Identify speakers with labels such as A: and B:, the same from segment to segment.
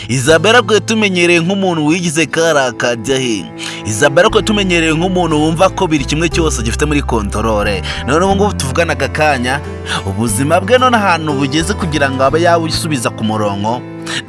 A: Izabera kwe tumenyereye nk'umuntu wigize karakajya he. Izabera kwe tumenyereye nk'umuntu wumva ko biri kimwe cyose gifite muri kontrole. None ubu ngubu tuvugana akakanya ubuzima bwe none ahantu bugeze kugira ngo abe yawusubiza ku murongo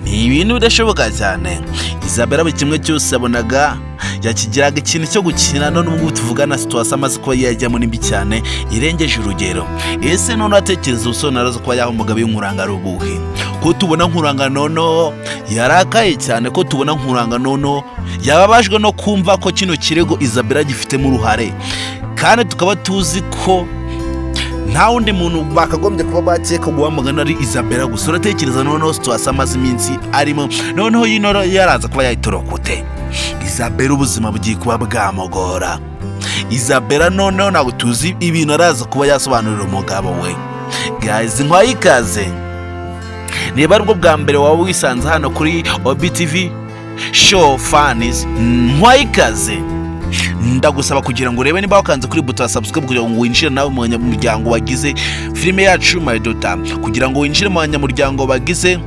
A: ni ibintu bidashoboka cyane. Izabera buri kimwe cyose yabonaga yakigiraga ikintu cyo gukina, none ubu ngubu tuvugana situation amaze kuba yajyamo nimbi cyane irengeje urugero. Ese none atekereza usonara zo kuba yaho umugabo w'Inkuranga rubuhi ko tubona Nkuranga nono yarakaye cyane, ko tubona Nkuranga nono yababajwe no kumva ko kino kirego Izabera gifitemo uruhare, kandi tukaba tuzi ko nta wundi muntu bakagombye kuba bakeka guhamagana ari Izabera gusa. Uratekereza noneho situation amaze iminsi arimo noneho yino yaraza kuba yayitorokote. Izabera ubuzima bugiye kuba bwamugora. Izabera noneho ntabwo tuzi ibintu araza kuba yasobanurira umugabo we. Guys, nkwayikaze niba aribwo bwa mbere waba wisanze hano kuri OBTV show fans, nkwayikaze ndagusaba kugira ngo urebe niba wakanze kuri buto ya subscribe kugira ngo winjire nawe mu banyamuryango wagize filime yacu My Daughter. Kugira ngo winjire mu banyamuryango bagize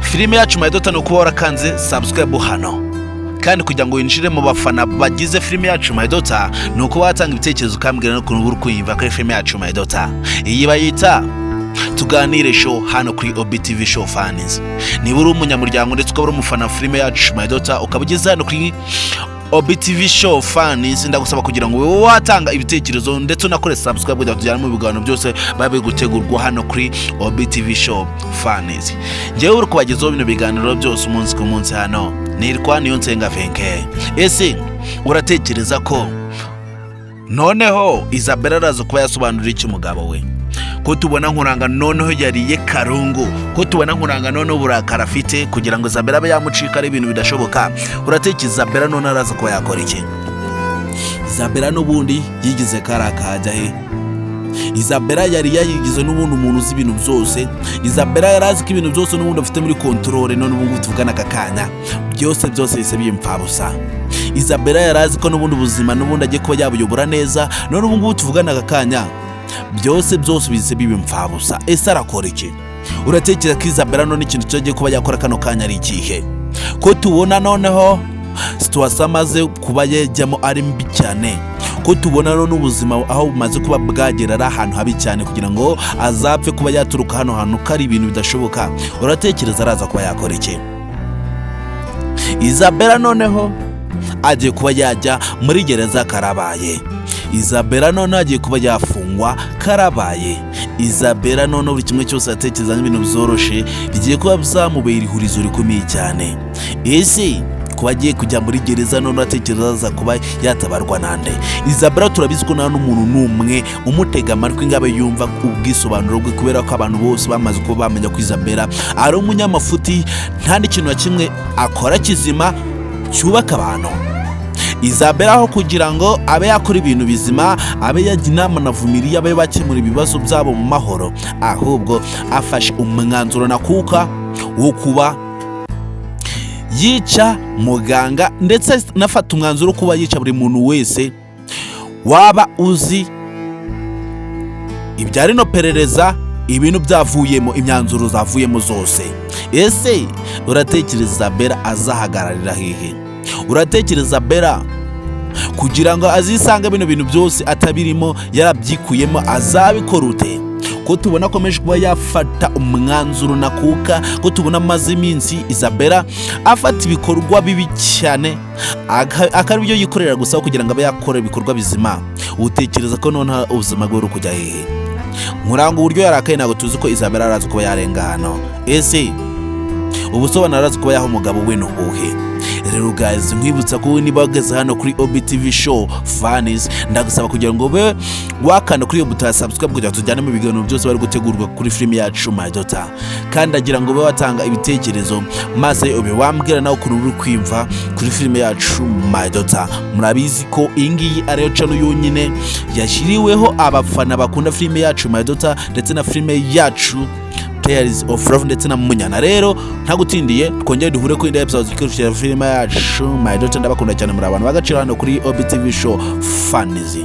A: filime yacu My Daughter no kuba warakanze subscribe hano, kandi kugira ngo winjire mu bafana bagize filime yacu My Daughter no kuba watanga ibitekerezo ukambwira no kuntu uri kuyimva kuri filime yacu My Daughter. Iyi bayita tuganire show hano kuri OBTV show fans. Niba uri umunyamuryango ndetse ukaba uri umufana filime yacu My Daughter ukaba ugeze hano kuri OBTV show fans, ndagusaba kugira ngo wowe watanga ibitekerezo ndetse unakore subscribe kugira tujyane mu biganiro byose babe gutegurwa hano kuri OBTV show fans. Ngewe uri kubagezaho bino biganiro byose umunsi ku munsi hano nirwa niyo nsenga venke. Ese uratekereza ko noneho Izabera araza kuba yasobanurira iki umugabo we? Ko tubona Nkuranga noneho yariye karungu, ko tubona Nkuranga noneho burakara afite kugira ngo Izabera abe yamucika ari ibintu bidashoboka. Uratekereza Izabera none araza kuba yakora iki? Izabera n'ubundi yigize karakajya he. Izabera yari yayigize n'ubundi umuntu uzi ibintu byose. Izabera yarazi ko ibintu byose n'ubundi afite muri kontrole, none ubu tuvugana akakanya byose bise by'impfabusa. Izabera yarazi ko n'ubundi ubuzima n'ubundi agiye kuba yabuyobora neza, none ubu tuvugana akakanya byose bise bibimpfabusa. Ese arakora iki? Uratekereza ko Izabera none ikintu cyagiye kuba yakora kano kanya ari ikihe? Ko tubona noneho situation amaze kuba yajyamo ari mbi cyane, ko tubona none ubuzima aho bumaze kuba bwagera ari ahantu habi cyane kugira ngo azapfe kuba yaturuka hano hantu kari ibintu bidashoboka. Uratekereza araza kuba yakora iki? Izabera noneho agiye kuba yajya muri gereza karabaye. Izabera none agiye kuba yafungwa karabaye. Izabera none buri kimwe cyose atekereza n'ibintu byoroshye bigiye kuba byamubera ihurizo rikomeye cyane. Ese kuba agiye kujya muri gereza none atekereza kuba yatabarwa nande? Izabera turabizi ko nta n'umuntu n'umwe umutega amatwi ngo abe yumva ubwisobanuro bwe, kubera ko abantu bose bamaze kuba bamenya ko Izabera ari umunyamafuti, nta n'ikintu na kimwe akora kizima cyubaka abantu. Izabera aho kugira ngo abe yakora ibintu bizima, abe yajya inama na vumiriya, abe bakemura ibibazo byabo mu mahoro, ahubwo afashe umwanzuro nakuka wo kuba yica muganga, ndetse nafata umwanzuro kuba yica buri muntu wese waba uzi ibyari no perereza ibintu byavuyemo, imyanzuro zavuyemo zose. Ese uratekereza Izabera azahagararira hehe? Uratekereza Izabera kugira ngo azisanga bino bintu byose atabirimo yarabyikuyemo azabikora ute? Ko tubona akomeje kuba yafata umwanzuro nakuka, ko tubona amaze iminsi Izabera afata ibikorwa bibi cyane akari byo yikorera gusa kugira ngo abe yakora ibikorwa bizima. Utekereza ko none ubuzima bwe uri kujya hehe? Nkuranga uburyo yarakaye ntabwo tuzi ko Izabera araza kuba yarenga hano. Ese ubusobanuro araza kuba yaho umugabo we n'ubuhe? Rero guys, nkwibutsa ko niba wageze hano kuri OBTV show fans, ndagusaba kugira ngo be wakanda kuri buto ya subscribe kugira tujyane mu biganiro byose bari gutegurwa kuri filime yacu My Daughter, kandi agira ngo be watanga ibitekerezo maze ube wambwira nawe ukuntu uri kwimva kuri filime yacu My Daughter. Murabizi ko ingiyi ariyo channel yonyine yashyiriweho abafana bakunda filime yacu My Daughter ndetse na filime yacu Tales of Love ndetse na Munyana. Rero ntagutindiye twongere duhure ko indi episode zikirusha filime yacu My Daughter. Ndabakunda cyane muri abantu bagacira hano kuri OBTV show fans.